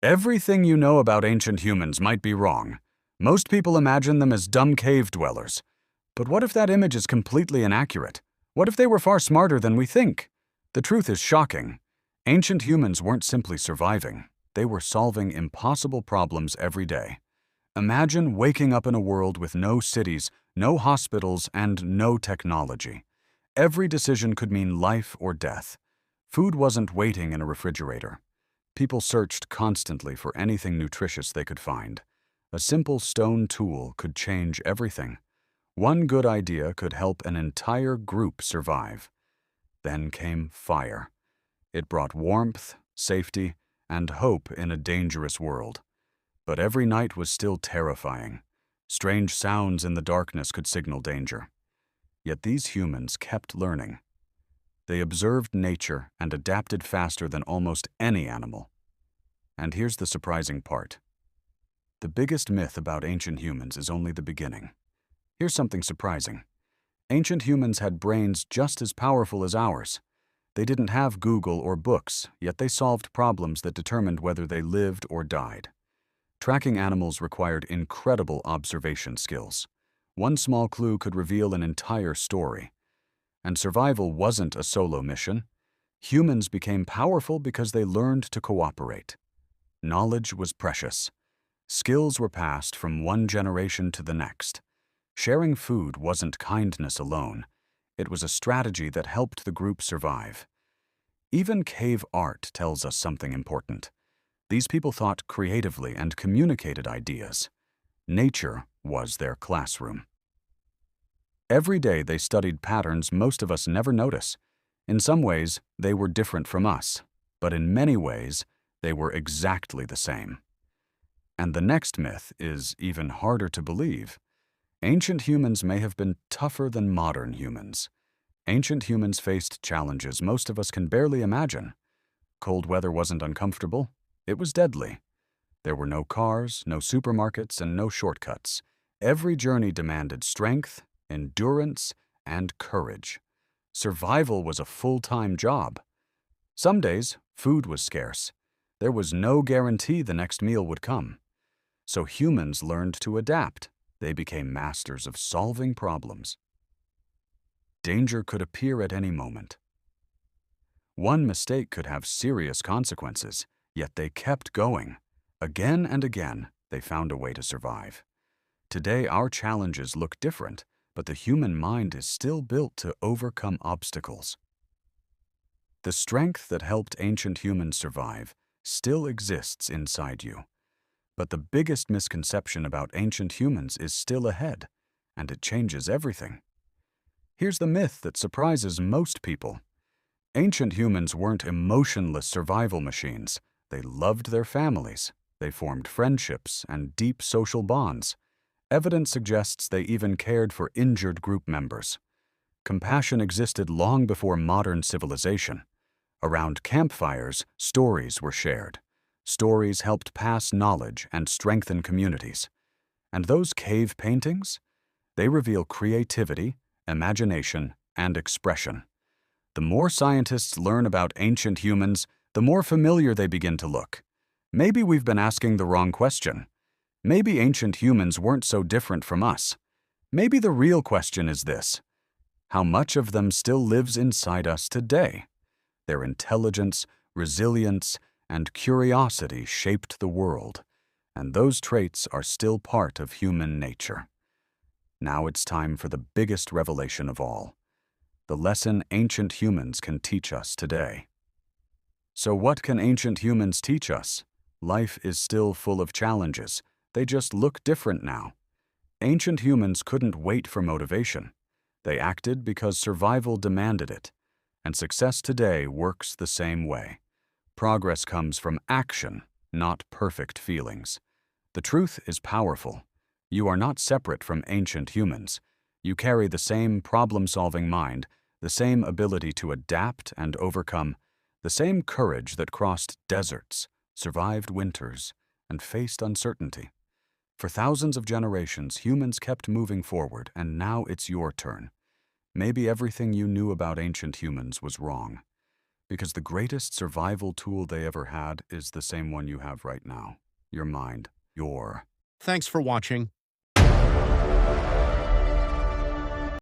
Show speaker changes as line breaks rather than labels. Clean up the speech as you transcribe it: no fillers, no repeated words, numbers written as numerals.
Everything you know about ancient humans might be wrong. Most people imagine them as dumb cave dwellers. But what if that image is completely inaccurate? What if they were far smarter than we think? The truth is shocking. Ancient humans weren't simply surviving. They were solving impossible problems every day. Imagine waking up in a world with no cities, no hospitals, and no technology. Every decision could mean life or death. Food wasn't waiting in a refrigerator. People searched constantly for anything nutritious they could find. A simple stone tool could change everything. One good idea could help an entire group survive. Then came fire. It brought warmth, safety, and hope in a dangerous world. But every night was still terrifying. Strange sounds in the darkness could signal danger. Yet these humans kept learning. They observed nature and adapted faster than almost any animal. And here's the surprising part. The biggest myth about ancient humans is only the beginning. Here's something surprising. Ancient humans had brains just as powerful as ours. They didn't have Google or books, yet they solved problems that determined whether they lived or died. Tracking animals required incredible observation skills. One small clue could reveal an entire story. And survival wasn't a solo mission. Humans became powerful because they learned to cooperate. Knowledge was precious. Skills were passed from one generation to the next. Sharing food wasn't kindness alone. It was a strategy that helped the group survive. Even cave art tells us something important. These people thought creatively and communicated ideas. Nature was their classroom. Every day they studied patterns most of us never notice. In some ways, they were different from us, but in many ways, they were exactly the same. And the next myth is even harder to believe. Ancient humans may have been tougher than modern humans. Ancient humans faced challenges most of us can barely imagine. Cold weather wasn't uncomfortable, it was deadly. There were no cars, no supermarkets, and no shortcuts. Every journey demanded strength, endurance, and courage. Survival was a full-time job. Some days, food was scarce. There was no guarantee the next meal would come. So humans learned to adapt. They became masters of solving problems. Danger could appear at any moment. One mistake could have serious consequences, yet they kept going. Again and again, they found a way to survive. Today, our challenges look different, but the human mind is still built to overcome obstacles. The strength that helped ancient humans survive still exists inside you. But the biggest misconception about ancient humans is still ahead, and it changes everything. Here's the myth that surprises most people. Ancient humans weren't emotionless survival machines. They loved their families. They formed friendships and deep social bonds. Evidence suggests they even cared for injured group members. Compassion existed long before modern civilization. Around campfires, stories were shared. Stories helped pass knowledge and strengthen communities. And those cave paintings? They reveal creativity, imagination, and expression. The more scientists learn about ancient humans, the more familiar they begin to look. Maybe we've been asking the wrong question. Maybe ancient humans weren't so different from us. Maybe the real question is this: how much of them still lives inside us today? Their intelligence, resilience, and curiosity shaped the world, and those traits are still part of human nature. Now it's time for the biggest revelation of all, the lesson ancient humans can teach us today. So what can ancient humans teach us? Life is still full of challenges. They just look different now. Ancient humans couldn't wait for motivation. They acted because survival demanded it. And success today works the same way. Progress comes from action, not perfect feelings. The truth is powerful. You are not separate from ancient humans. You carry the same problem-solving mind, the same ability to adapt and overcome, the same courage that crossed deserts, survived winters, and faced uncertainty. For thousands of generations, humans kept moving forward, and now it's your turn. Maybe everything you knew about ancient humans was wrong. Because the greatest survival tool they ever had is the same one you have right now. Your mind.
Thanks for watching.